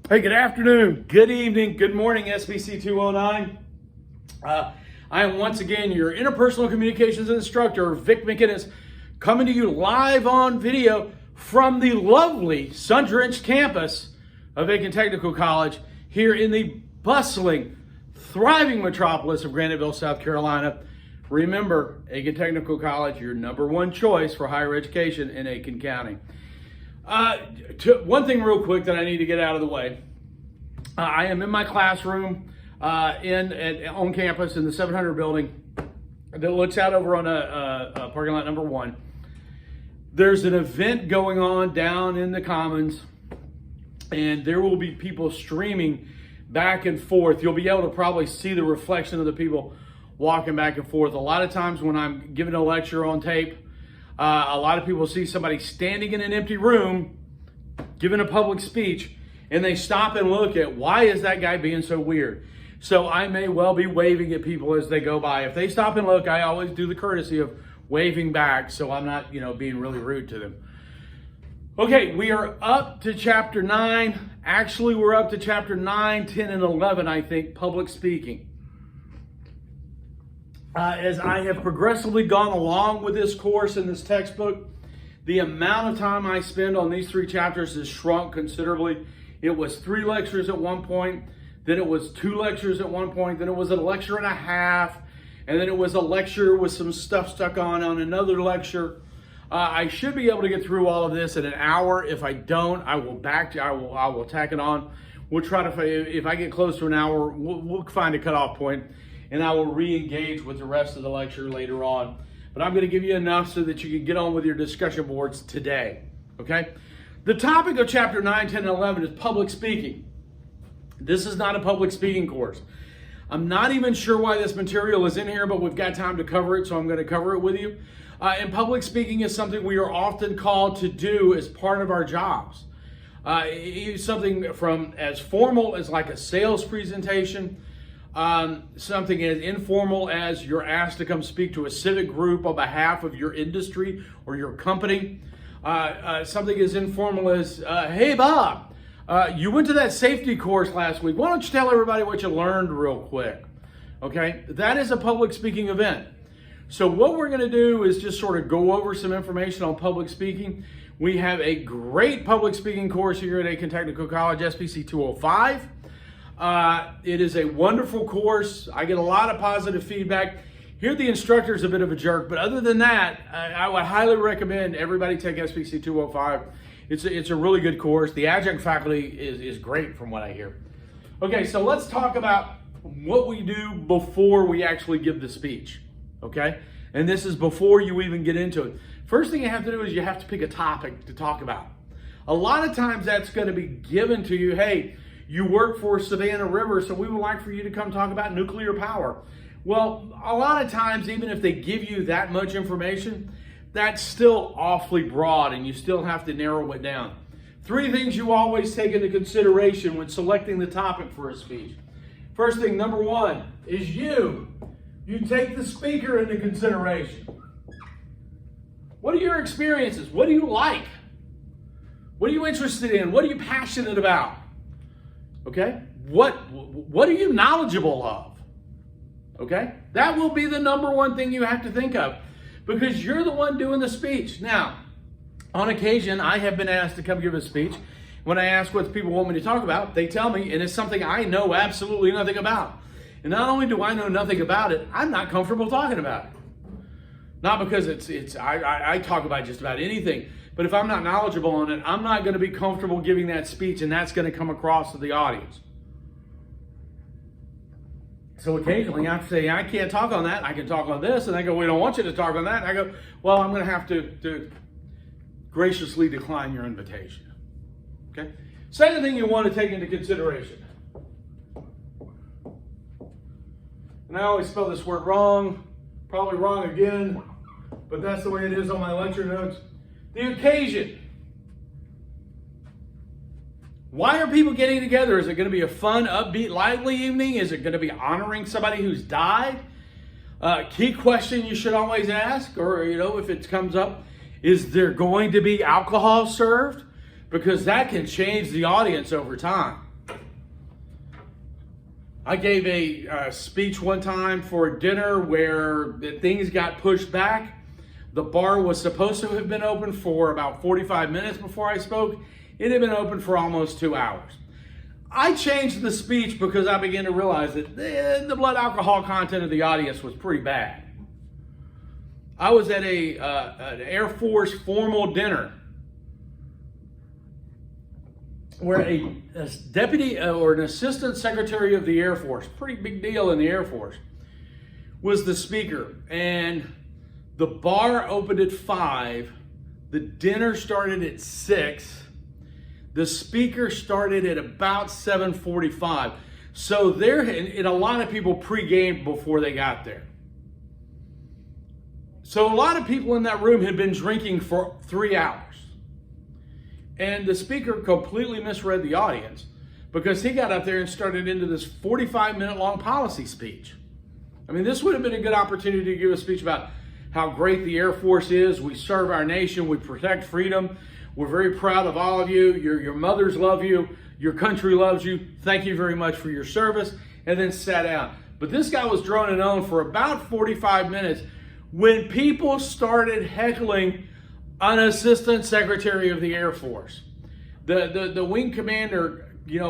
Hey, good afternoon, good evening, good morning, SBC 209. I am once again your interpersonal communications instructor, Vic McInnes, coming to you live on video from the lovely sun-drenched campus of Aiken Technical College here in the bustling, thriving metropolis of Graniteville, South Carolina. Remember, Aiken Technical College, your number one choice for higher education in Aiken County. One thing real quick that I need to get out of the way. I am in my classroom on campus in the 700 building that looks out over on a parking lot number 1. There's an event going on down in the Commons, and there will be people streaming back and forth. You'll be able to probably see the reflection of the people walking back and forth. A lot of times when I'm giving a lecture on tape, a lot of people see somebody standing in an empty room giving a public speech, and they stop and look at, why is that guy being so weird? So I may well be waving at people as they go by. If they stop and look, I always do the courtesy of waving back so I'm not, being really rude to them. Okay, we are up to chapter 9. Actually, we're up to chapter 9, 10, and 11, I think, public speaking. As I have progressively gone along with this course in this textbook, the amount of time I spend on these 3 chapters has shrunk considerably. It was 3 lectures at one point, then it was 2 lectures at one point, then it was a lecture and a half, and then it was a lecture with some stuff stuck on another lecture. I should be able to get through all of this in an hour. If I don't, I will tack it on. We'll try to, if I get close to an hour, we'll find a cutoff point, and I will re-engage with the rest of the lecture later on. But I'm going to give you enough so that you can get on with your discussion boards today, okay? The topic of chapter 9, 10, and 11 is public speaking. This is not a public speaking course. I'm not even sure why this material is in here, but we've got time to cover it, so I'm going to cover it with you. And public speaking is something we are often called to do as part of our jobs. It's something from as formal as like a sales presentation, something as informal as you're asked to come speak to a civic group on behalf of your industry or your company. Something as informal as, hey Bob, you went to that safety course last week. Why don't you tell everybody what you learned real quick? Okay, that is a public speaking event. So what we're going to do is just sort of go over some information on public speaking. We have a great public speaking course here at Aiken Technical College, SBC 205. It is a wonderful course. I get a lot of positive feedback. Here the instructor is a bit of a jerk, but other than that, I would highly recommend everybody take SBC 205. It's a really good course. The adjunct faculty is great from what I hear. Okay, so let's talk about what we do before we actually give the speech, okay? And this is before you even get into it. First thing you have to do is you have to pick a topic to talk about. A lot of times that's going to be given to you, hey, you work for Savannah River, so we would like for you to come talk about nuclear power. Well, a lot of times, even if they give you that much information, that's still awfully broad and you still have to narrow it down. 3 things you always take into consideration when selecting the topic for a speech. First thing, number 1, is you. You take the speaker into consideration. What are your experiences? What do you like? What are you interested in? What are you passionate about? Okay? What are you knowledgeable of? Okay? That will be the number 1 thing you have to think of because you're the one doing the speech. Now, on occasion, I have been asked to come give a speech. When I ask what people want me to talk about, they tell me, and it's something I know absolutely nothing about. And not only do I know nothing about it, I'm not comfortable talking about it. Not because I talk about just about anything, but if I'm not knowledgeable on it, I'm not going to be comfortable giving that speech, and that's going to come across to the audience. So occasionally I say, I can't talk on that. I can talk on this. And they go, we don't want you to talk on that. And I go, well, I'm going to have to graciously decline your invitation. Okay? Second thing you want to take into consideration. And I always spell this word wrong, probably wrong again, but that's the way it is on my lecture notes. The occasion. Why are people getting together? Is it going to be a fun, upbeat, lively evening? Is it going to be honoring somebody who's died? Key question you should always ask, or if it comes up, is there going to be alcohol served? Because that can change the audience over time. I gave a speech one time for a dinner where things got pushed back. The bar was supposed to have been open for about 45 minutes before I spoke. It had been open for almost 2 hours. I changed the speech because I began to realize that the blood alcohol content of the audience was pretty bad. I was at an Air Force formal dinner where a deputy or an assistant secretary of the Air Force, pretty big deal in the Air Force, was the speaker. And the bar opened at 5. The dinner started at 6. The speaker started at about 7:45. So and a lot of people pre-gamed before they got there. So a lot of people in that room had been drinking for 3 hours. And the speaker completely misread the audience because he got up there and started into this 45-minute long policy speech. I mean, this would have been a good opportunity to give a speech about how great the Air Force is. We serve our nation. We protect freedom. We're very proud of all of you. Your mothers love you. Your country loves you. Thank you very much for your service. And then sat down. But this guy was droning on for about 45 minutes when people started heckling an assistant secretary of the Air Force. The wing commander,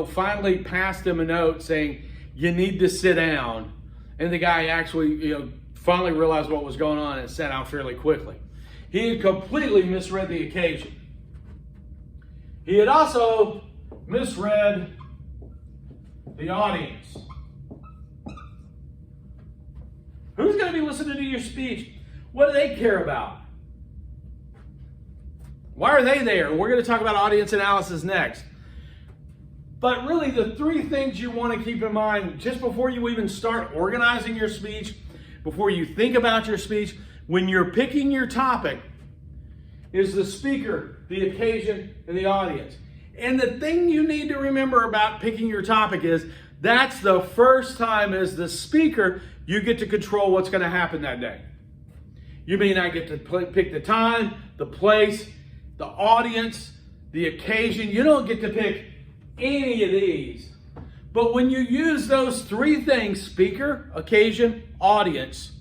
finally passed him a note saying, you need to sit down. And the guy actually, finally realized what was going on and sat down fairly quickly. He had completely misread the occasion. He had also misread the audience. Who's going to be listening to your speech? What do they care about? Why are they there? We're going to talk about audience analysis next. But really, the 3 things you want to keep in mind just before you even start organizing your speech, before you think about your speech, when you're picking your topic, is the speaker, the occasion, and the audience. And the thing you need to remember about picking your topic is that's the first time as the speaker you get to control what's going to happen that day. You may not get to pick the time, the place, the audience, the occasion. You don't get to pick any of these. But when you use those 3 things, speaker, occasion, audience,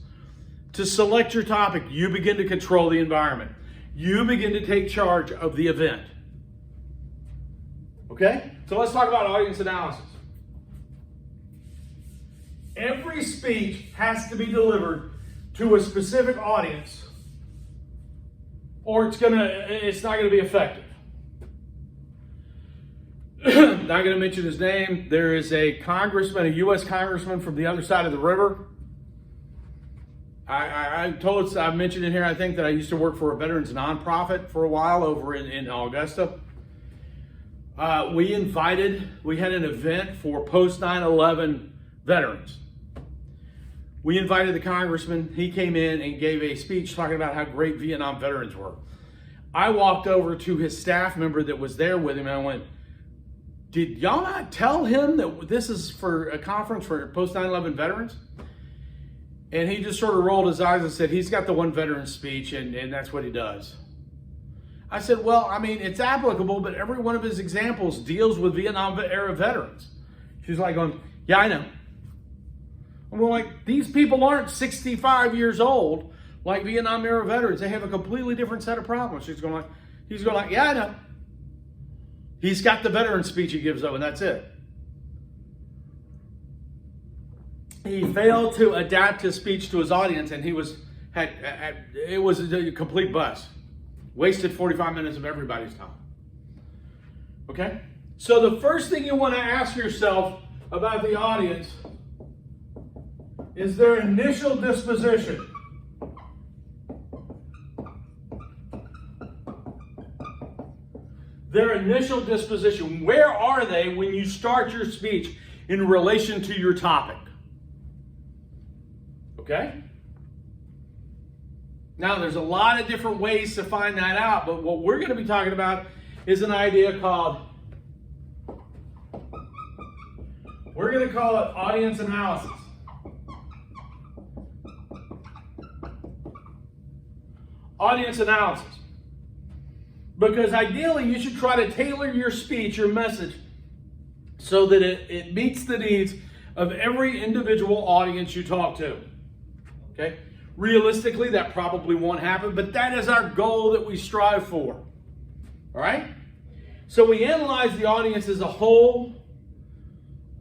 to select your topic, you begin to control the environment. You begin to take charge of the event. Okay? So let's talk about audience analysis. Every speech has to be delivered to a specific audience, or it's not gonna be effective. Not gonna mention his name. There is a congressman, a U.S. congressman from the other side of the river. I mentioned in here, I think, that I used to work for a veterans nonprofit for a while over in Augusta. We had an event for post 9/11 veterans. We invited the congressman. He came in and gave a speech talking about how great Vietnam veterans were. I walked over to his staff member that was there with him and I went, did y'all not tell him that this is for a conference for post 9/11 veterans? And he just sort of rolled his eyes and said, he's got the one veteran speech and that's what he does. I said, well, I mean, it's applicable, but every one of his examples deals with Vietnam era veterans. She's like going, yeah, I know. And we're like, these people aren't 65 years old like Vietnam era veterans. They have a completely different set of problems. He's going like, yeah, I know. He's got the veteran speech he gives though, and that's it. He failed to adapt his speech to his audience, and it was a complete bust. Wasted 45 minutes of everybody's time. Okay? So the first thing you want to ask yourself about the audience is their initial disposition. Their initial disposition. Where are they when you start your speech in relation to your topic? Okay? Now, there's a lot of different ways to find that out, but what we're going to be talking about is an idea called, we're going to call it audience analysis. Audience analysis. Because ideally, you should try to tailor your speech, your message, so that it meets the needs of every individual audience you talk to. Okay? Realistically, that probably won't happen, but that is our goal that we strive for. All right? So we analyze the audience as a whole,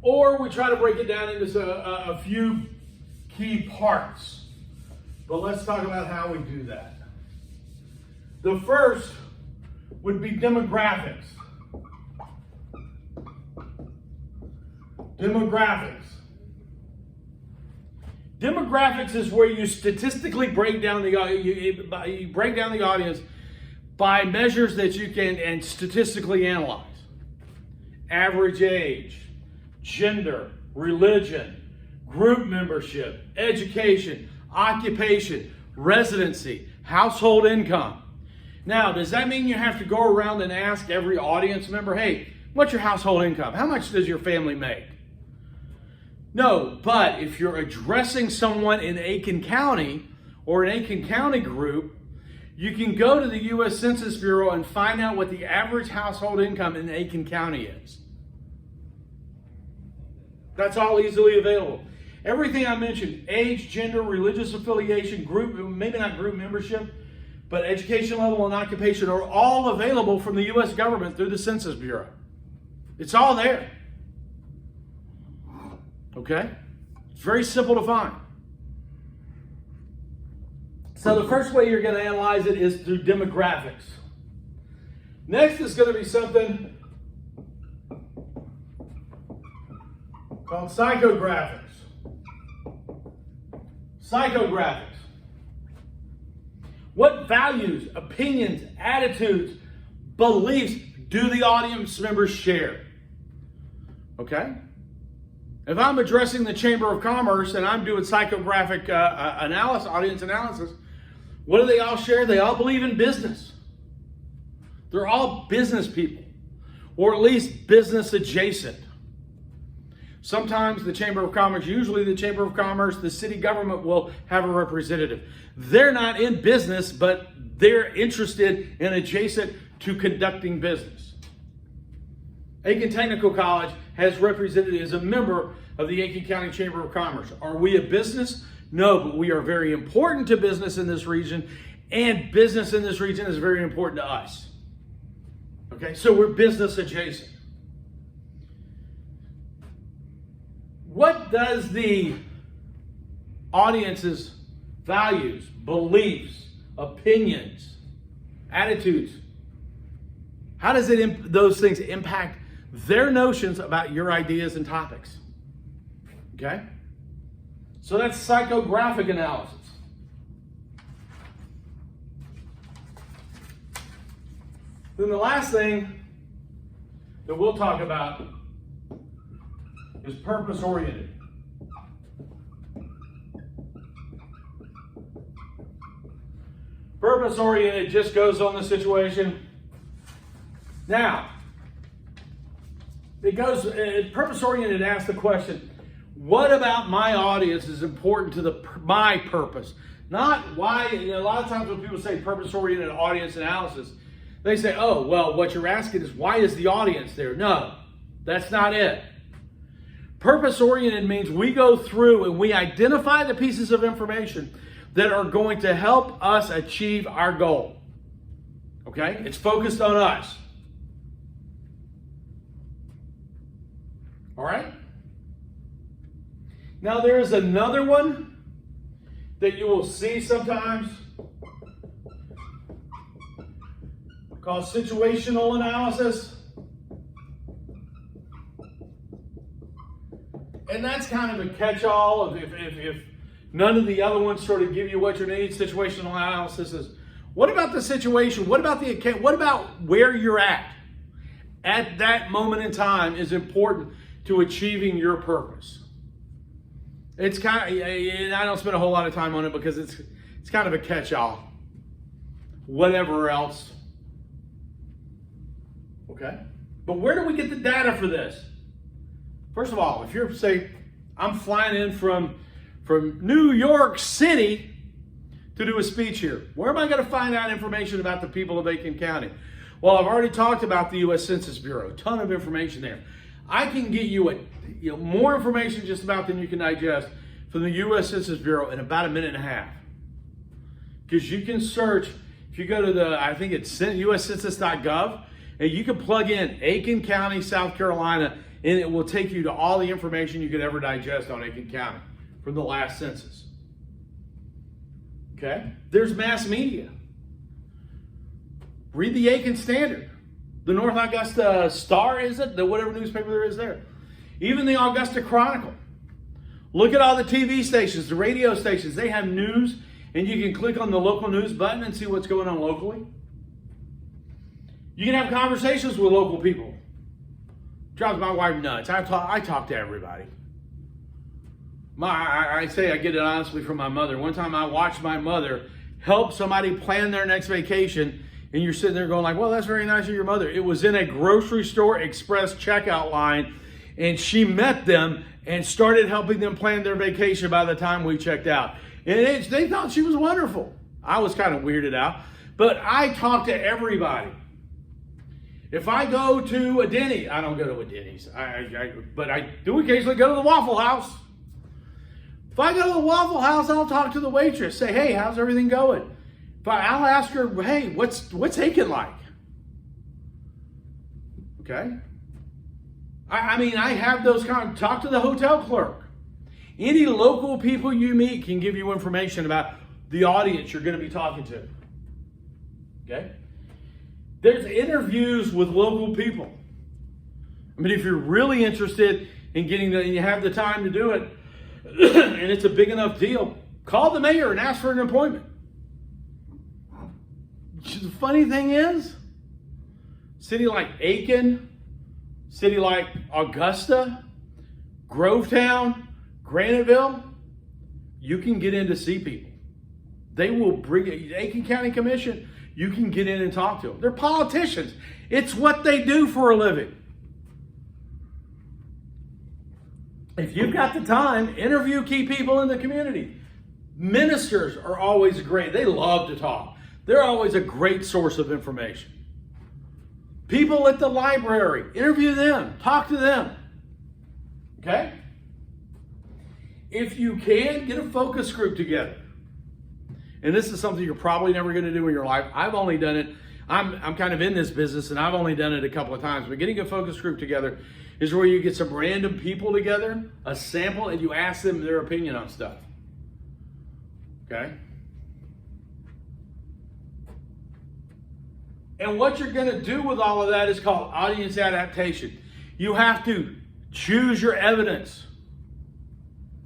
or we try to break it down into a few key parts. But let's talk about how we do that. The first would be demographics. Demographics is where you statistically break down the audience by measures that you can and statistically analyze. Average age, gender, religion, group membership, education, occupation, residency, household income. Now, does that mean you have to go around and ask every audience member, hey, what's your household income? How much does your family make? No, but if you're addressing someone in Aiken County or an Aiken County group, you can go to the U.S. Census Bureau and find out what the average household income in Aiken County is. That's all easily available. Everything I mentioned, age, gender, religious affiliation, group, maybe not group membership, but education level and occupation are all available from the U.S. government through the Census Bureau. It's all there. Okay? It's very simple to find. So the first way you're going to analyze it is through demographics. Next is going to be something called psychographics. Psychographics. What values, opinions, attitudes, beliefs do the audience members share? Okay? If I'm addressing the Chamber of Commerce and I'm doing psychographic audience analysis, what do they all share? They all believe in business. They're all business people, or at least business adjacent. Sometimes the Chamber of Commerce, usually the Chamber of Commerce, the city government will have a representative. They're not in business, but they're interested and adjacent to conducting business. Aiken Technical College has represented as a member of the Aiken County Chamber of Commerce. Are we a business? No, but we are very important to business in this region, and business in this region is very important to us. Okay, so we're business adjacent. What does the audience's values, beliefs, opinions, attitudes, how does those things impact their notions about your ideas and topics? Okay? So that's psychographic analysis. Then the last thing that we'll talk about is purpose-oriented. Purpose-oriented just goes on the situation. Now, it goes, purpose-oriented asks the question, what about my audience is important to my purpose? Not why. A lot of times when people say purpose-oriented audience analysis, they say, oh, well, what you're asking is why is the audience there? No, that's not it. Purpose-oriented means we go through and we identify the pieces of information that are going to help us achieve our goal. Okay? It's focused on us. All right? Now there is another one that you will see sometimes called situational analysis. And that's kind of a catch-all if none of the other ones sort of give you what you need. Situational analysis is, what about the situation? What about the account? What about where you're at that moment in time is important to achieving your purpose. It's kind of, and I don't spend a whole lot of time on it because it's kind of a catch-all. Whatever else. Okay? But where do we get the data for this? First of all, if you're, say, I'm flying in from New York City to do a speech here, where am I going to find out information about the people of Aiken County? Well, I've already talked about the U.S. Census Bureau. A ton of information there. I can get you more information just about than you can digest from the U.S. Census Bureau in about a minute and a half. Because you can search, if you go to I think it's uscensus.gov, and you can plug in Aiken County, South Carolina, and it will take you to all the information you could ever digest on Aiken County from the last census. Okay? There's mass media. Read the Aiken Standard. The North Augusta Star, is it? Whatever newspaper there is there. Even the Augusta Chronicle. Look at all the TV stations, the radio stations. They have news, and you can click on the local news button and see what's going on locally. You can have conversations with local people. Drives my wife nuts. I talk to everybody. I say I get it honestly from my mother. One time I watched my mother help somebody plan their next vacation, and you're sitting there going like, well, that's very nice of your mother. It was in a grocery store express checkout line, and she met them and started helping them plan their vacation by the time we checked out. And they thought she was wonderful. I was kind of weirded out, but I talk to everybody. If I go to a Denny's, I don't go to a Denny's, but I do occasionally go to the Waffle House. If I go to the Waffle House, I'll talk to the waitress. Say, hey, how's everything going? I'll ask her, hey, what's Aiken like? Okay? I have those talk to the hotel clerk. Any local people you meet can give you information about the audience you're going to be talking to. Okay? There's interviews with local people. If you're really interested in getting and you have the time to do it, and it's a big enough deal, call the mayor and ask for an appointment. The funny thing is, city like Aiken, city like Augusta, Grovetown, Graniteville, you can get in to see people. They will bring it. Aiken County Commission, you can get in and talk to them. They're politicians. It's what they do for a living. If you've got the time, interview key people in the community. Ministers are always great. They love to talk. They're always a great source of information. People at the library, interview them, talk to them. Okay? If you can, get a focus group together. And this is something you're probably never going to do in your life. I've only done it. I'm kind of in this business, and I've only done it a couple of times. But getting a focus group together is where you get some random people together, a sample, and you ask them their opinion on stuff. Okay? And what you're going to do with all of that is called audience adaptation. You have to choose your evidence,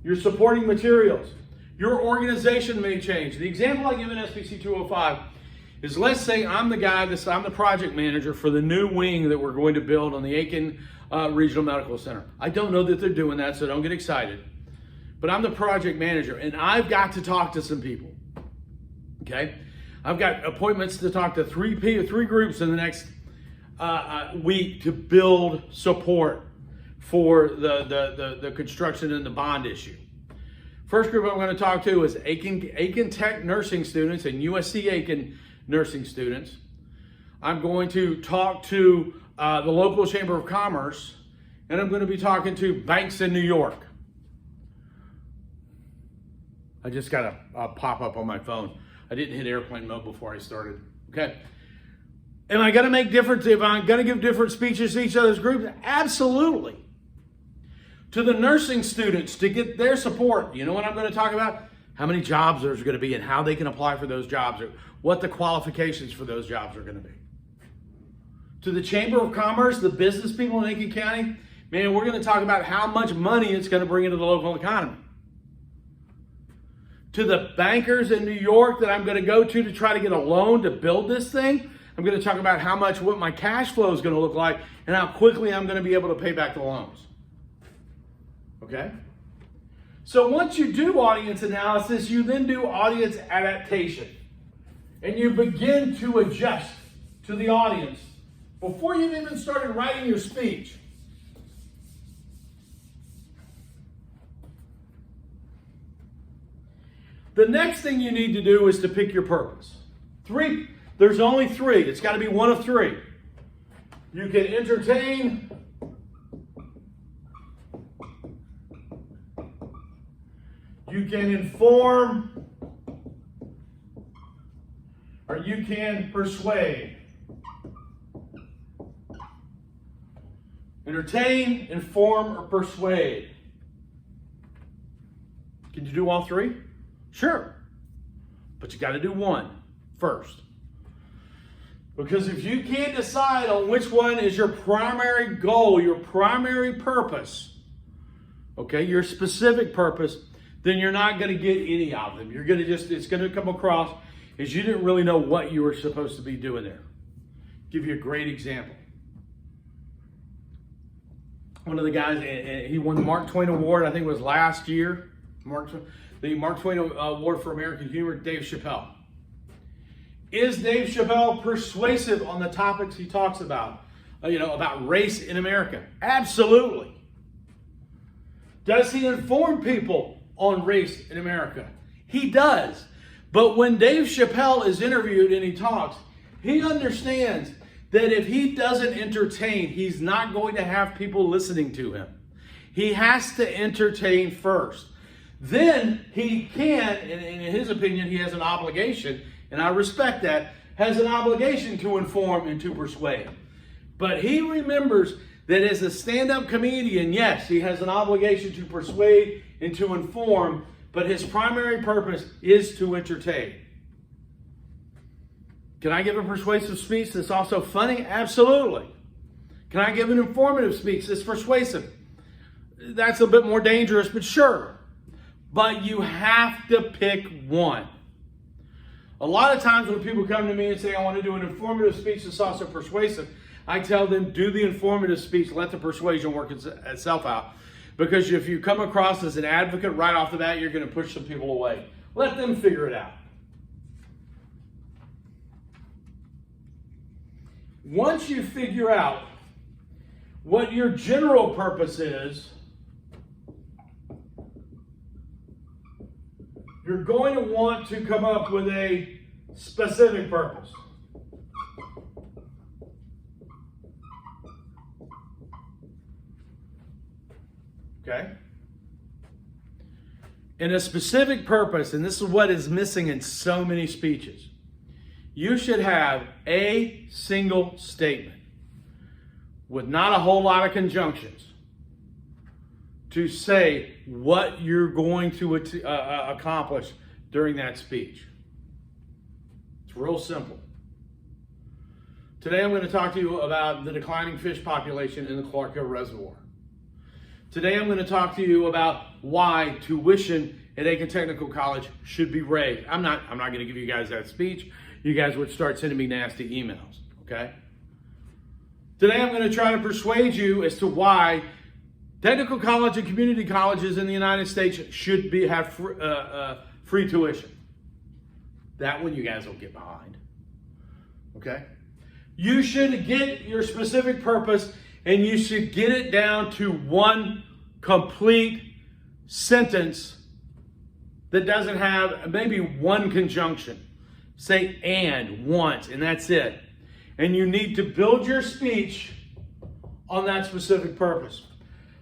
your supporting materials. Your organization may change. The example I give in SBC 205 is, let's say I'm the project manager for the new wing that we're going to build on the Aiken Regional Medical Center. I don't know that they're doing that, so don't get excited. But I'm the project manager, and I've got to talk to some people. Okay? I've got appointments to talk to three groups in the next week to build support for the construction and the bond issue. First group I'm going to talk to is Aiken Tech nursing students and USC Aiken nursing students. I'm going to talk to the local Chamber of Commerce, and I'm going to be talking to banks in New York. I just got a pop-up on my phone. I didn't hit airplane mode before I started. Okay. Am I going to make difference? If I'm going to give different speeches to each other's groups? Absolutely. To the nursing students, to get their support, you know what I'm going to talk about? How many jobs there's going to be and how they can apply for those jobs, or what the qualifications for those jobs are going to be. To the Chamber of Commerce, the business people in Aiken County, man, we're going to talk about how much money it's going to bring into the local economy. To the bankers in New York that I'm going to go to try to get a loan to build this thing, I'm going to talk about what my cash flow is going to look like and how quickly I'm going to be able to pay back the loans. Okay? So once you do audience analysis, you then do audience adaptation. And you begin to adjust to the audience before you've even started writing your speech. The next thing you need to do is to pick your purpose. There's only three. It's got to be one of three. You can entertain, you can inform, or you can persuade. Entertain, inform, or persuade. Can you do all three? Sure. But you got to do one first. Because if you can't decide on which one is your primary goal, your primary purpose, okay, your specific purpose, then you're not going to get any of them. You're going to it's going to come across as you didn't really know what you were supposed to be doing there. Give you a great example. One of the guys, he won the Mark Twain Award, I think it was last year. The Mark Twain Award for American Humor, Dave Chappelle. Is Dave Chappelle persuasive on the topics he talks about? About race in America? Absolutely. Does he inform people on race in America? He does. But when Dave Chappelle is interviewed and he talks, he understands that if he doesn't entertain, he's not going to have people listening to him. He has to entertain first. Then he can, and in his opinion, he has an obligation, and I respect that, has an obligation to inform and to persuade. But he remembers that as a stand-up comedian, yes, he has an obligation to persuade and to inform, but his primary purpose is to entertain. Can I give a persuasive speech that's also funny? Absolutely. Can I give an informative speech that's persuasive? That's a bit more dangerous, but sure. But you have to pick one. A lot of times when people come to me and say, I want to do an informative speech that's also persuasive, I tell them, do the informative speech, let the persuasion work itself out. Because if you come across as an advocate right off the bat, you're going to push some people away. Let them figure it out. Once you figure out what your general purpose is, you're going to want to come up with a specific purpose. Okay? And a specific purpose, and this is what is missing in so many speeches. You should have a single statement with not a whole lot of conjunctions to say what you're going to accomplish during that speech. It's real simple. Today I'm going to talk to you about the declining fish population in the Clark Hill Reservoir. Today I'm going to talk to you about why tuition at Aiken Technical College should be raised. I'm not going to give you guys that speech. You guys would start sending me nasty emails, okay? Today I'm going to try to persuade you as to why technical college and community colleges in the United States should have free tuition. That one you guys will get behind, okay? You should get your specific purpose and you should get it down to one complete sentence that doesn't have maybe one conjunction. Say and once, and that's it. And you need to build your speech on that specific purpose.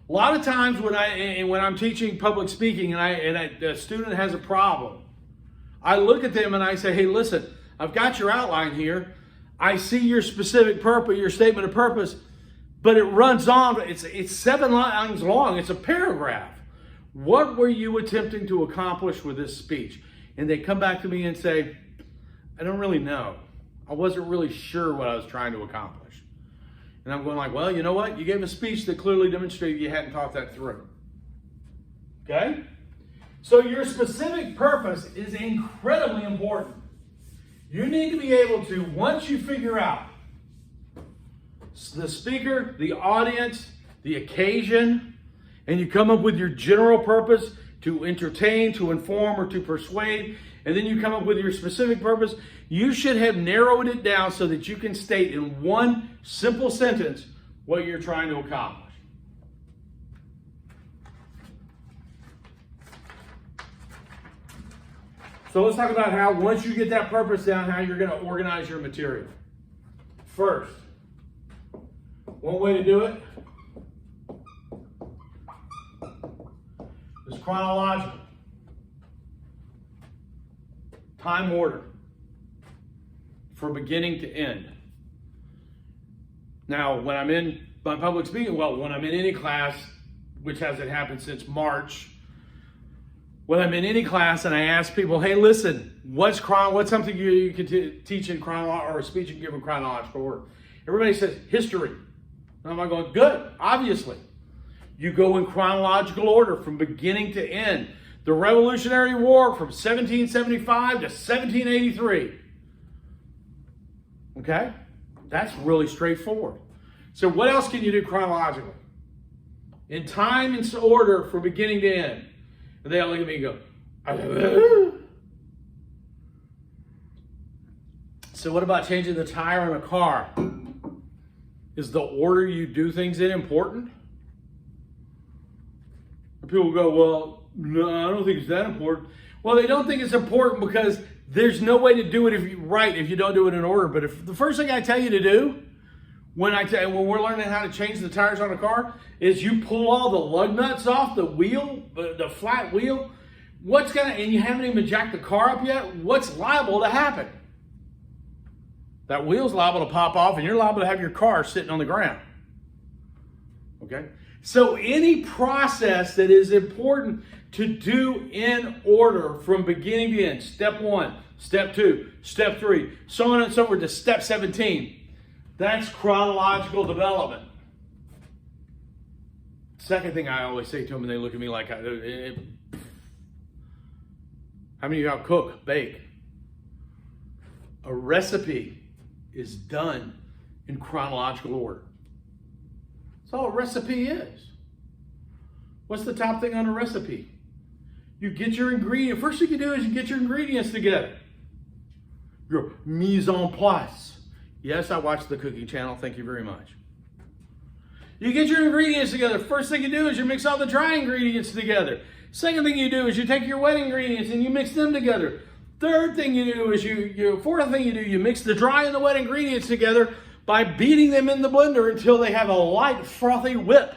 A lot of times when I'm teaching public speaking and a student has a problem, I look at them and I say, hey, listen, I've got your outline here. I see your specific purpose, your statement of purpose, but it runs on. It's 7 lines long. It's a paragraph. What were you attempting to accomplish with this speech? And they come back to me and say, I don't really know. I wasn't really sure what I was trying to accomplish. And I'm going like, well, you know what? You gave a speech that clearly demonstrated you hadn't thought that through. Okay? So your specific purpose is incredibly important. You need to be able to, once you figure out the speaker, the audience, the occasion, and you come up with your general purpose to entertain, to inform, or to persuade, and then you come up with your specific purpose, you should have narrowed it down so that you can state in one simple sentence what you're trying to accomplish. So let's talk about how, once you get that purpose down, how you're going to organize your material. First, one way to do it is chronological. time order from beginning to end. Now, when I'm in my public speaking, when I'm in any class, which hasn't happened since March, when I'm in any class and I ask people, hey, listen, what's something you can teach in chronological, or a speech you can give in chronological order? Everybody says history. And I'm going, good, obviously. You go in chronological order from beginning to end. The Revolutionary War from 1775 to 1783. Okay? That's really straightforward. So what else can you do chronologically? In time and order from beginning to end. And they all look at me and go, so what about changing the tire on a car? Is the order you do things in important? And people go, well, no, I don't think it's that important. Well, they don't think it's important because there's no way to do it if you don't do it in order. But if the first thing I tell you to do when we're learning how to change the tires on a car is you pull all the lug nuts off the wheel, the flat wheel, and you haven't even jacked the car up yet, what's liable to happen? That wheel's liable to pop off and you're liable to have your car sitting on the ground. Okay? So any process that is important to do in order from beginning to end, step 1, step 2, step 3, so on and so forth to step 17, that's chronological development. Second thing I always say to them, and they look at me like, how many of y'all cook, bake? A recipe is done in chronological order. That's all a recipe is. What's the top thing on a recipe? You get your ingredients. First thing you do is you get your ingredients together. Your mise en place. Yes, I watch the cooking channel. Thank you very much. You get your ingredients together. First thing you do is you mix all the dry ingredients together. Second thing you do is you take your wet ingredients and you mix them together. Third thing you do is fourth thing you do, you mix the dry and the wet ingredients together by beating them in the blender until they have a light, frothy whip.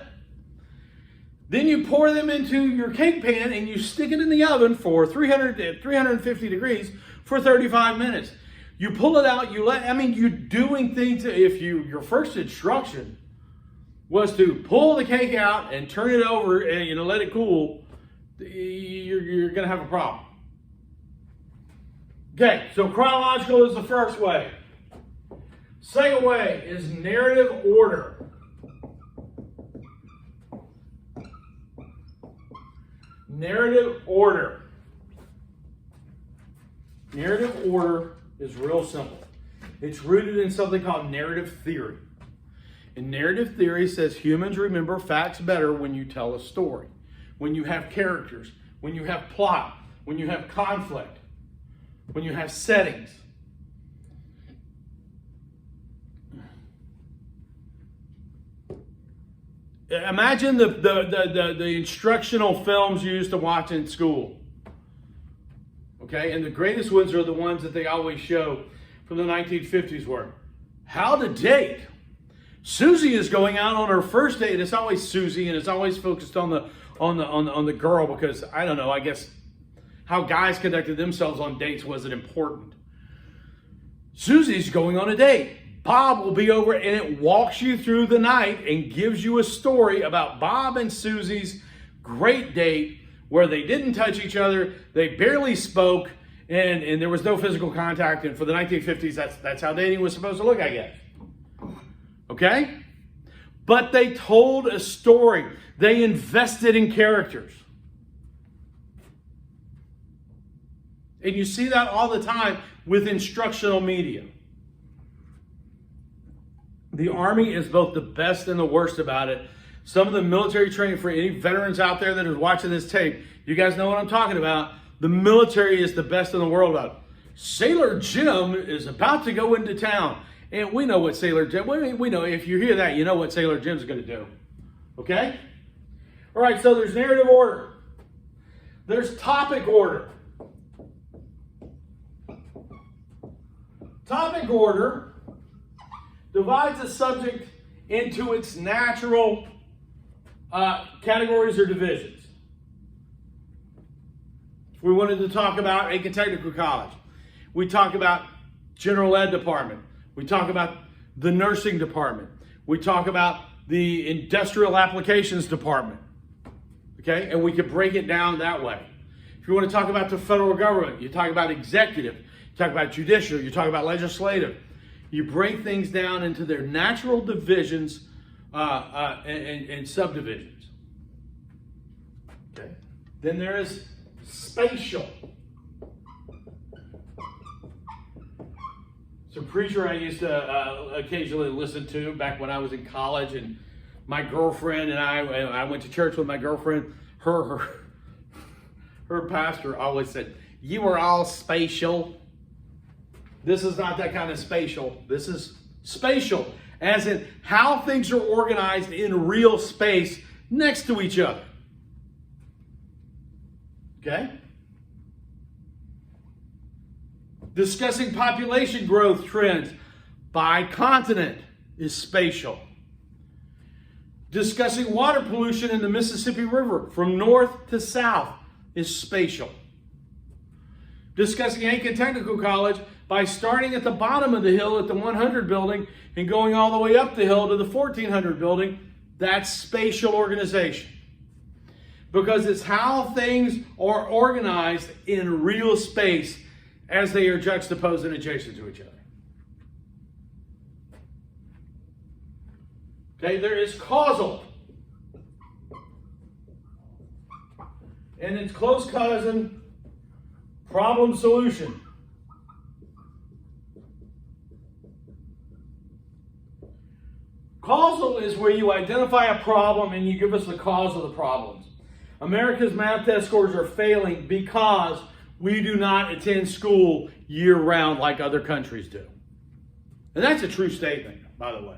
Then you pour them into your cake pan and you stick it in the oven for 350 degrees for 35 minutes. You pull it out, you're doing things. If your first instruction was to pull the cake out and turn it over and let it cool, you're going to have a problem. Okay, so chronological is the first way. Second way is narrative order. Narrative order. Narrative order is real simple. It's rooted in something called narrative theory. And narrative theory says humans remember facts better when you tell a story, when you have characters, when you have plot, when you have conflict, when you have settings. Imagine the instructional films you used to watch in school. Okay, and the greatest ones are the ones that they always show from the 1950s were how to date. Susie is going out on her first date. It's always Susie, and it's always focused on the girl because I don't know. I guess how guys conducted themselves on dates wasn't important. Susie's going on a date. Bob will be over, and it walks you through the night and gives you a story about Bob and Susie's great date where they didn't touch each other, they barely spoke, and there was no physical contact. And for the 1950s, that's how dating was supposed to look, I guess. Okay? But they told a story. They invested in characters. And you see that all the time with instructional media. The Army is both the best and the worst about it. Some of the military training, for any veterans out there that are watching this tape, you guys know what I'm talking about. The military is the best in the world about it. Sailor Jim is about to go into town. And we know what Sailor Jim, we know if you hear that, you know what Sailor Jim's going to do. Okay? All right, so there's narrative order. There's topic order. Topic order divides a subject into its natural categories or divisions. If we wanted to talk about Aiken Technical College, We talk about general ed department. We talk about the nursing department. We talk about the industrial applications department. Okay, and we could break it down that way. If you want to talk about the federal government, you talk about executive, you talk about judicial, you talk about legislative. You break things down into their natural divisions and subdivisions. Okay. Then there is spatial. It's a preacher I used to occasionally listen to back when I was in college, and my girlfriend and I went to church with my girlfriend. Her pastor always said, "You are all spatial." This is not that kind of spatial. This is spatial, as in how things are organized in real space next to each other. Okay? Discussing population growth trends by continent is spatial. Discussing water pollution in the Mississippi River from north to south is spatial. Discussing Aiken Technical College by starting at the bottom of the hill at the 100 building and going all the way up the hill to the 1400 building, that's spatial organization. Because it's how things are organized in real space as they are juxtaposed and adjacent to each other. Okay, there is causal. And its close cousin, problem solution. Causal is where you identify a problem and you give us the cause of the problems. America's math test scores are failing because we do not attend school year-round like other countries do. And that's a true statement, by the way.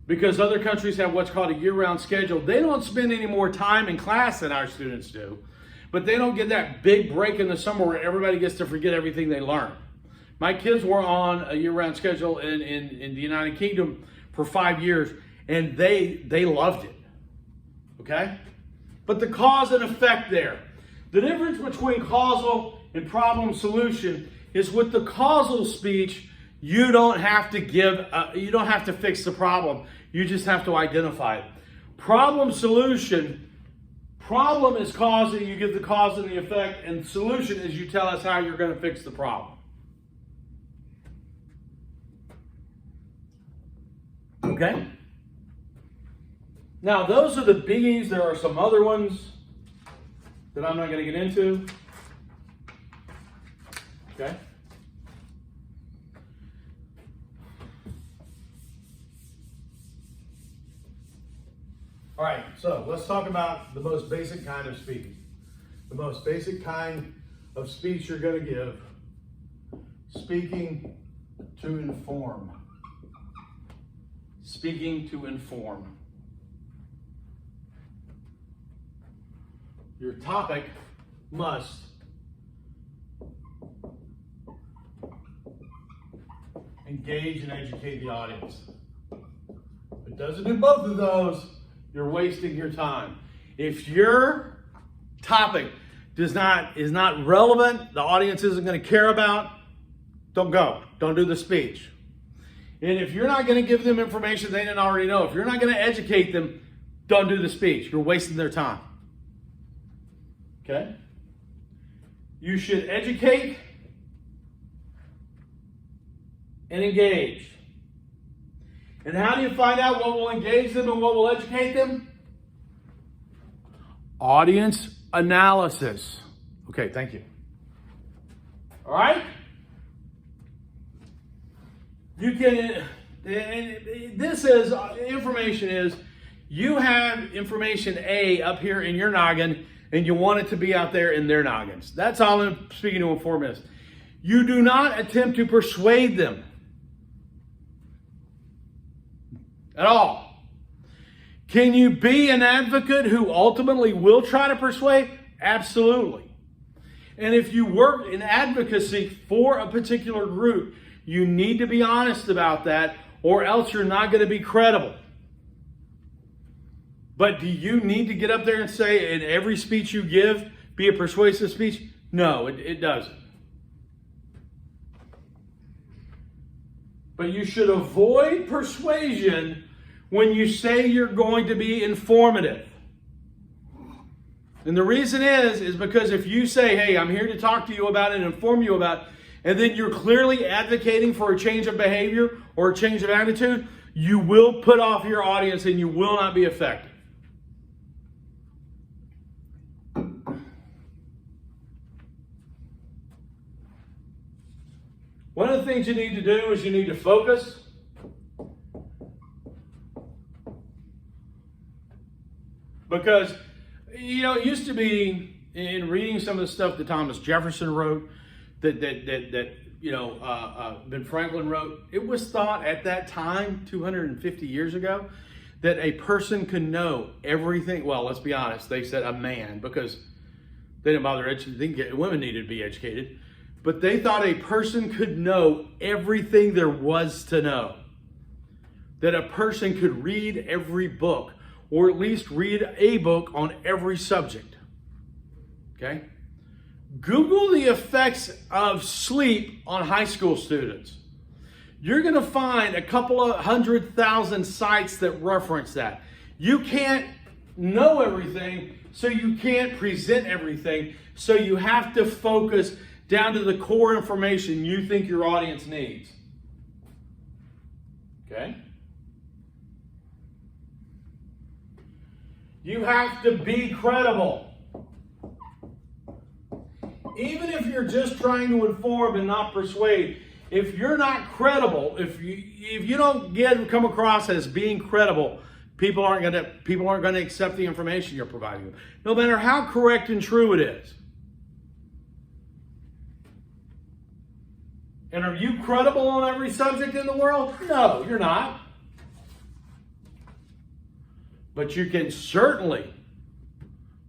Because other countries have what's called a year-round schedule. They don't spend any more time in class than our students do. But they don't get that big break in the summer where everybody gets to forget everything they learned. My kids were on a year-round schedule in the United Kingdom for 5 years, and they loved it. Okay? But the cause and effect there. The difference between causal and problem solution is with the causal speech, you don't have to fix the problem. You just have to identify it. Problem solution, problem is causing, you give the cause and the effect, and solution is you tell us how you're going to fix the problem. Okay? Now, those are the biggies. There are some other ones that I'm not going to get into. Okay? All right, so let's talk about the most basic kind of speaking. The most basic kind of speech you're going to give, speaking to inform. Speaking to inform. Your topic must engage and educate the audience. If it doesn't do both of those, you're wasting your time. If your topic is not relevant, the audience isn't going to care about, don't go. Don't do the speech. And if you're not going to give them information they didn't already know, if you're not going to educate them, don't do the speech. You're wasting their time. Okay? You should educate and engage. And how do you find out what will engage them and what will educate them? Audience analysis. Okay, thank you. All right? You can, this is, information is, you have information A up here in your noggin and you want it to be out there in their noggins. That's all I'm speaking to inform is. You do not attempt to persuade them at all. Can you be an advocate who ultimately will try to persuade? Absolutely. And if you work in advocacy for a particular group, you need to be honest about that, or else you're not going to be credible. But do you need to get up there and say in every speech you give, be a persuasive speech? No, it doesn't. But you should avoid persuasion when you say you're going to be informative. And the reason is because if you say, hey, I'm here to talk to you about it and inform you about it, and then you're clearly advocating for a change of behavior or a change of attitude, you will put off your audience and you will not be effective. One of the things you need to do is you need to focus. Because, it used to be, in reading some of the stuff that Thomas Jefferson wrote, that Ben Franklin wrote, it was thought at that time, 250 years ago, that a person could know everything. Well, let's be honest, they said a man, because they didn't bother educating. Women needed to be educated. But they thought a person could know everything there was to know. That a person could read every book, or at least read a book on every subject. Okay? Google the effects of sleep on high school students. You're going to find a couple of 100,000 sites that reference that. You can't know everything, so you can't present everything. So you have to focus down to the core information you think your audience needs. Okay? You have to be credible. Even if you're just trying to inform and not persuade, if you're not credible, if you don't come across as being credible, people aren't going to accept the information you're providing them, no matter how correct and true it is. And are you credible on every subject in the world? No, you're not. But you can certainly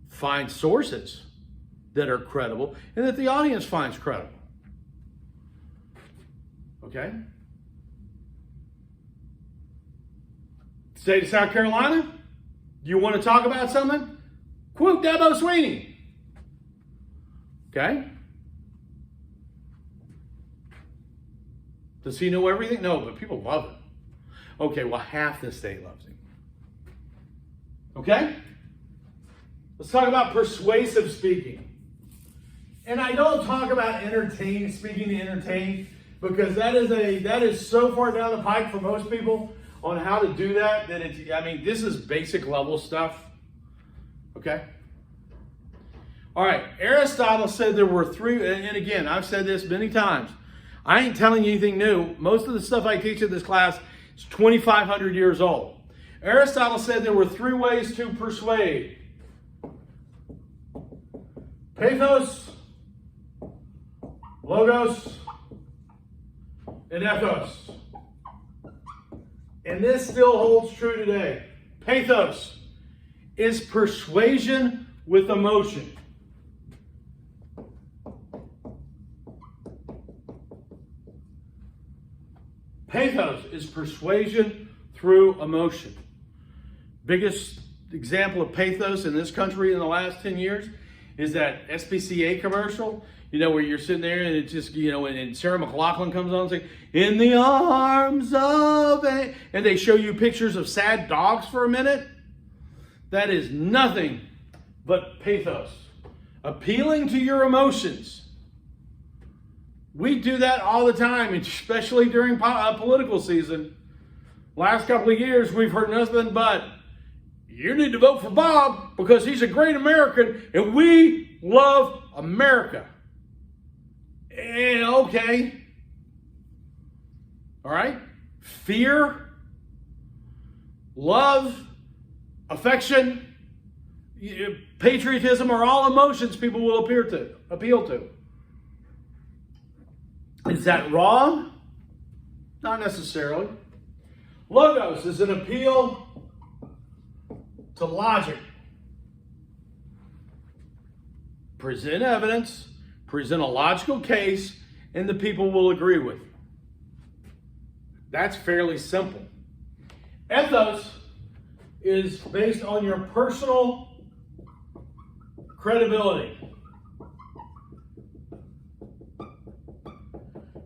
find sources that are credible and that the audience finds credible. Okay? State of South Carolina, you want to talk about something? Quote Dabo Sweeney. Okay? Does he know everything? No, but people love him. Okay, well, half the state loves him. Okay? Let's talk about persuasive speaking. And I don't talk about speaking to entertain, because that is so far down the pike for most people on how to do that this is basic level stuff. Okay? All right, Aristotle said there were three, and again, I've said this many times. I ain't telling you anything new. Most of the stuff I teach in this class is 2,500 years old. Aristotle said there were three ways to persuade: pathos, logos, and ethos. And this still holds true today. Pathos is persuasion with emotion. Pathos is persuasion through emotion. Biggest example of pathos in this country in the last 10 years is that SPCA commercial, where you're sitting there and it's just, and Sarah McLachlan comes on and says, "In the arms of a," and they show you pictures of sad dogs for a minute. That is nothing but pathos. Appealing to your emotions. We do that all the time, especially during political season. Last couple of years, we've heard nothing but, "You need to vote for Bob because he's a great American and we love America." And okay. All right. Fear, love, affection, patriotism are all emotions people will appeal to. Is that wrong? Not necessarily. Logos is an appeal to logic. Present evidence, present a logical case, and the people will agree with you. That's fairly simple. Ethos is based on your personal credibility.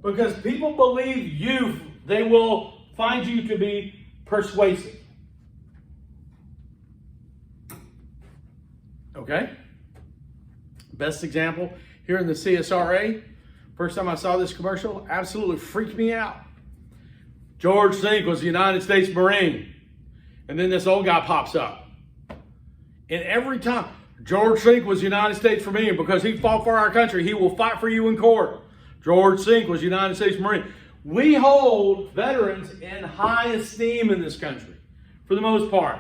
Because people believe you They will find you to be persuasive. Okay? Best example here in the CSRA. First time I saw this commercial, absolutely freaked me out. George Sink was a United States Marine. And then this old guy pops up. And every time, George Sink was United States Marine because he fought for our country. He will fight for you in court. George Sink was United States Marine. We hold veterans in high esteem in this country, for the most part.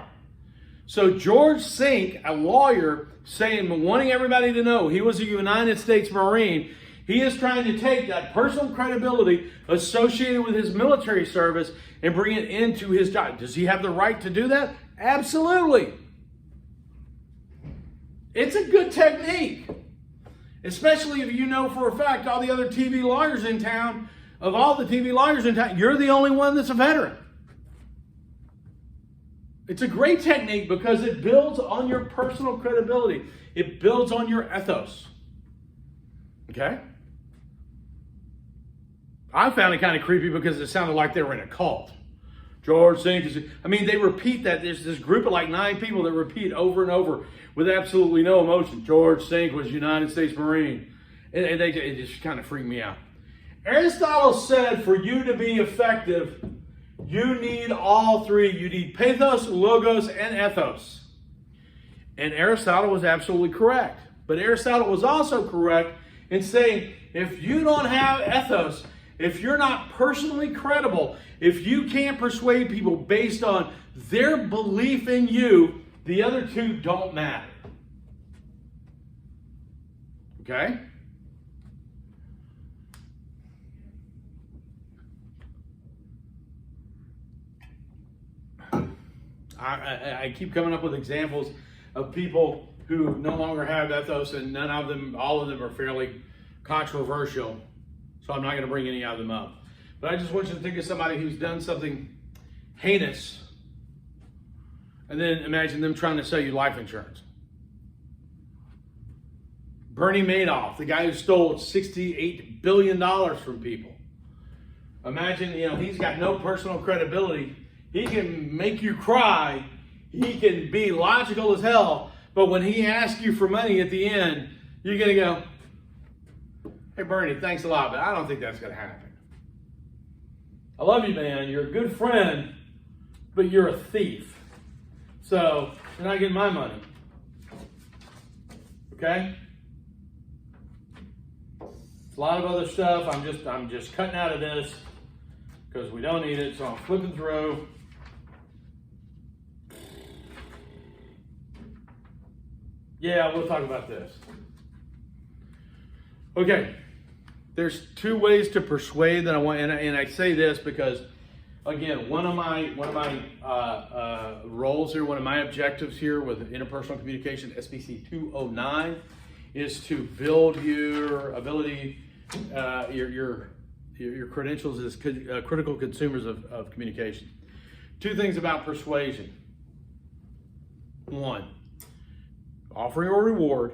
So George Sink, a lawyer, wanting everybody to know he was a United States Marine, he is trying to take that personal credibility associated with his military service and bring it into his job. Does he have the right to do that? Absolutely. It's a good technique, especially if you know for a fact all the other TV lawyers in town, of all the TV lawyers in town, you're the only one that's a veteran. It's a great technique because it builds on your personal credibility. It builds on your ethos. Okay? I found it kind of creepy because it sounded like they were in a cult. George Sink is, they repeat that. There's this group of like 9 people that repeat over and over with absolutely no emotion. George Sink was United States Marine. And it just kind of freaked me out. Aristotle said for you to be effective, you need all 3. You need pathos, logos, and ethos. And Aristotle was absolutely correct. But Aristotle was also correct in saying if you don't have ethos, if you're not personally credible, if you can't persuade people based on their belief in you, the other 2 don't matter. Okay? I keep coming up with examples of people who no longer have ethos, and all of them are fairly controversial. So I'm not going to bring any of them up. But I just want you to think of somebody who's done something heinous, and then imagine them trying to sell you life insurance. Bernie Madoff, the guy who stole $68 billion from people. Imagine, he's got no personal credibility. He can make you cry. He can be logical as hell. But when he asks you for money at the end, you're going to go, hey, Bernie, thanks a lot, but I don't think that's going to happen. I love you, man. You're a good friend, but you're a thief. So you're not getting my money. Okay? A lot of other stuff. I'm just cutting out of this because we don't need it. So I'm flipping through. Yeah, we'll talk about this. Okay, there's 2 ways to persuade that I want, and I say this because, again, one of my roles here, one of my objectives here with interpersonal communication, SPC 209, is to build your ability, your credentials as critical consumers of communication. 2 things about persuasion. 1, offering a reward,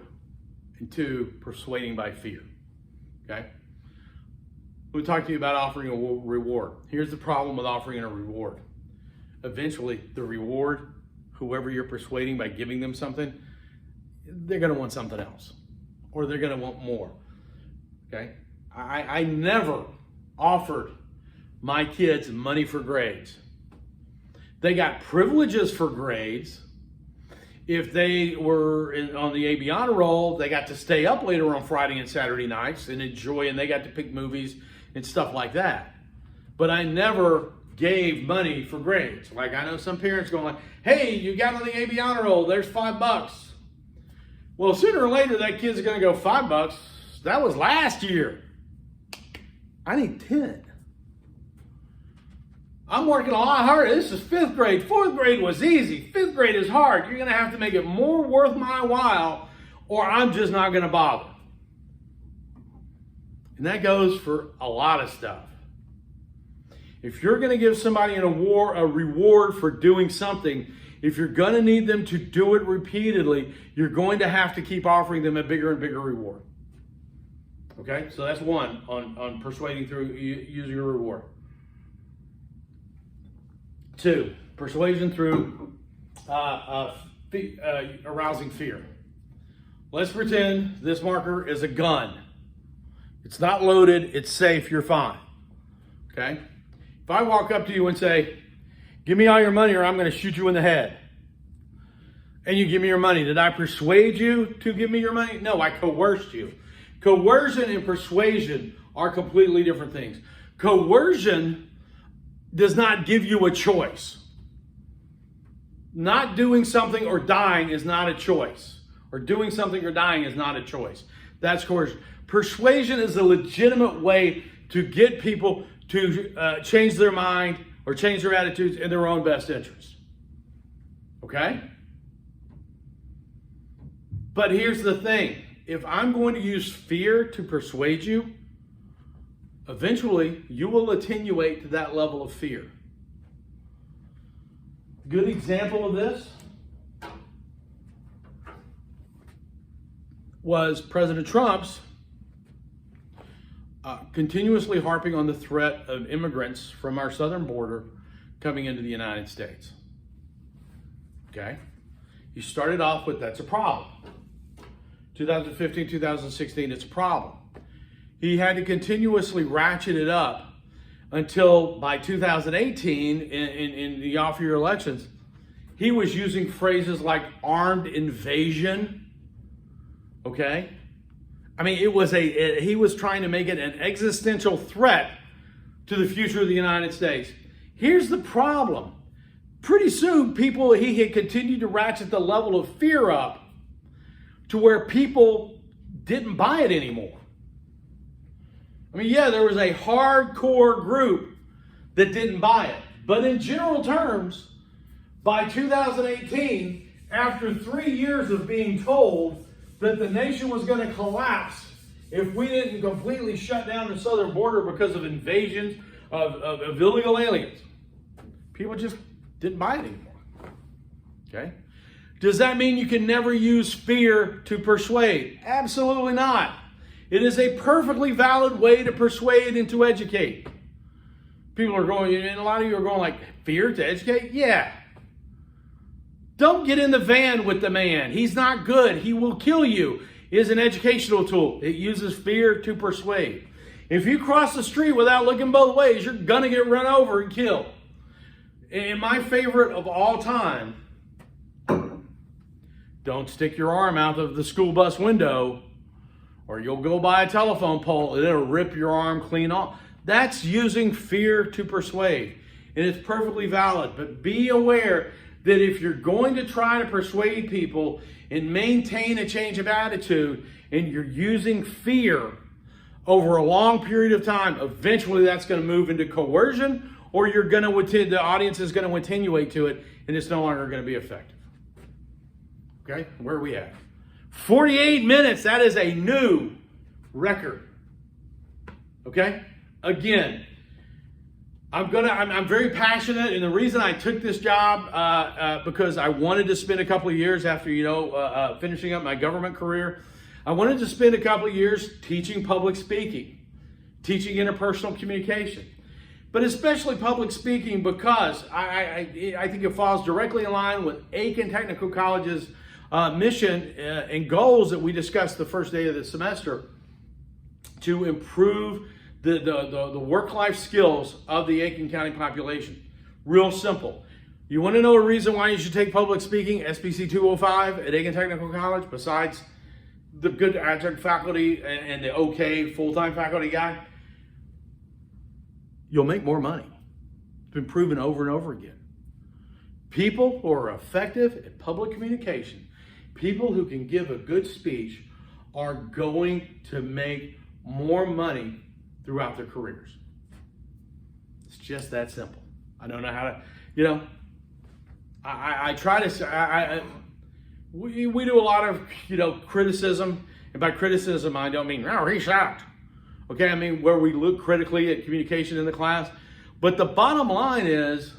and 2, persuading by fear. Okay? We'll talk to you about offering a reward. Here's the problem with offering a reward. Eventually, the reward, whoever you're persuading by giving them something, they're going to want something else. Or they're going to want more. Okay? I never offered my kids money for grades. They got privileges for grades. If they were on the AB honor roll, they got to stay up later on Friday and Saturday nights and enjoy, and they got to pick movies and stuff like that. But I never gave money for grades. Like I know some parents going like, hey, you got on the AB honor roll, there's $5. Well, sooner or later that kid's gonna go $5. That was last year. I need 10. I'm working a lot harder. This is 5th grade. 4th grade was easy. 5th grade is hard. You're going to have to make it more worth my while, or I'm just not going to bother. And that goes for a lot of stuff. If you're going to give somebody a reward for doing something, if you're going to need them to do it repeatedly, you're going to have to keep offering them a bigger and bigger reward. Okay? So that's 1 on persuading through using a reward. 2, persuasion through arousing fear. Let's pretend this marker is a gun. It's not loaded, it's safe, you're fine. Okay? If I walk up to you and say, give me all your money or I'm going to shoot you in the head, and you give me your money, did I persuade you to give me your money? No, I coerced you. Coercion and persuasion are completely different things. Coercion does not give you a choice. Not doing something or dying is not a choice. Or doing something or dying is not a choice. That's coercion. Persuasion is a legitimate way to get people to change their mind or change their attitudes in their own best interest. Okay? But here's the thing. If I'm going to use fear to persuade you, eventually you will attenuate to that level of fear. Good example of this was President Trump's continuously harping on the threat of immigrants from our southern border coming into the United States. Okay? He started off with, that's a problem. 2015, 2016, it's a problem. He had to continuously ratchet it up until by 2018, in the off-year elections, he was using phrases like armed invasion. Okay? I mean, he was trying to make it an existential threat to the future of the United States. Here's the problem. Pretty soon, he had continued to ratchet the level of fear up to where people didn't buy it anymore. I mean, yeah, there was a hardcore group that didn't buy it. But in general terms, by 2018, after 3 years of being told that the nation was going to collapse if we didn't completely shut down the southern border because of invasions of illegal aliens, people just didn't buy it anymore. Okay? Does that mean you can never use fear to persuade? Absolutely not. It is a perfectly valid way to persuade and to educate. People are going, and a lot of you are going like, fear to educate? Yeah. Don't get in the van with the man. He's not good. He will kill you. It is an educational tool. It uses fear to persuade. If you cross the street without looking both ways, you're going to get run over and killed. And my favorite of all time, don't stick your arm out of the school bus window or you'll go by a telephone pole and it'll rip your arm clean off. That's using fear to persuade. And it's perfectly valid. But be aware that if you're going to try to persuade people and maintain a change of attitude and you're using fear over a long period of time, eventually that's going to move into coercion or the audience is going to attenuate to it and it's no longer going to be effective. Okay, where are we at? 48 minutes, that is a new record. Okay? Again, I'm very passionate, and the reason I took this job because I wanted to spend a couple of years after finishing up my government career. I wanted to spend a couple of years teaching public speaking, teaching interpersonal communication, but especially public speaking because I think it falls directly in line with Aiken Technical College's mission and goals that we discussed the first day of the semester to improve the work-life skills of the Aiken County population. Real simple. You want to know a reason why you should take public speaking, SPC 205 at Aiken Technical College, besides the good adjunct faculty and the okay full-time faculty guy? You'll make more money. It's been proven over and over again. People who are effective at public communication, people who can give a good speech, are going to make more money throughout their careers. It's just that simple. I don't know how to, I try to, we do a lot of, criticism. And by criticism, I don't mean, oh, he sucked. Okay, I mean, where we look critically at communication in the class. But the bottom line is,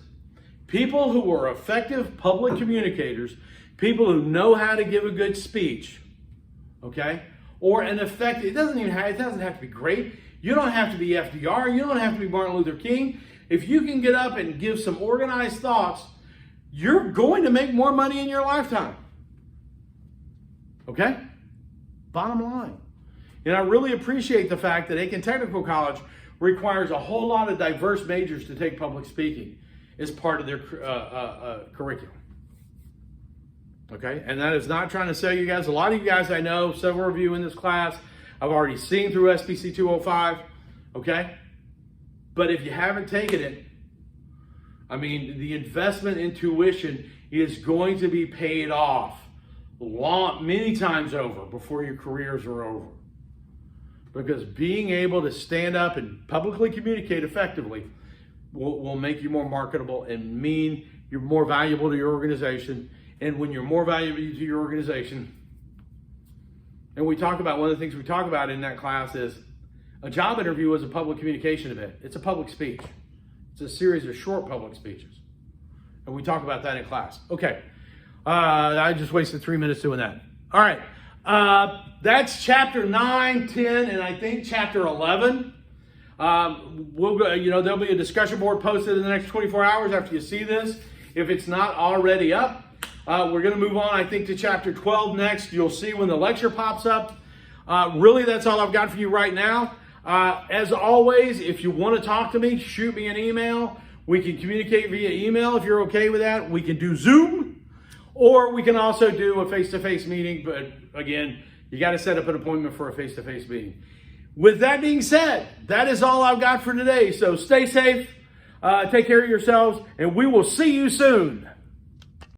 people who are effective public communicators, people who know how to give a good speech, okay, or an effective, it doesn't have to be great. You don't have to be FDR. You don't have to be Martin Luther King. if you can get up and give some organized thoughts, you're going to make more money in your lifetime. Okay? Bottom line. And I really appreciate the fact that Aiken Technical College requires a whole lot of diverse majors to take public speaking as part of their curriculum. Okay? And that is not trying to sell you guys. A lot of you guys I know, several of you in this class, I've already seen through SPC 205. Okay? But if you haven't taken it, I mean, the investment in tuition is going to be paid off many times over before your careers are over. Because being able to stand up and publicly communicate effectively will make you more marketable and mean you're more valuable to your organization. And when you're more valuable to your organization, and one of the things we talk about in that class is a job interview is a public communication event. It's a public speech. It's a series of short public speeches. And we talk about that in class. Okay. I just wasted 3 minutes doing that. All right. That's chapter 9, 10, and I think chapter 11. We'll go, there'll be a discussion board posted in the next 24 hours after you see this. If it's not already up, we're going to move on, I think, to chapter 12 next. You'll see when the lecture pops up. Really, that's all I've got for you right now. As always, if you want to talk to me, shoot me an email. We can communicate via email if you're okay with that. We can do Zoom, or we can also do a face-to-face meeting. But again, you got to set up an appointment for a face-to-face meeting. With that being said, that is all I've got for today. So stay safe, take care of yourselves, and we will see you soon.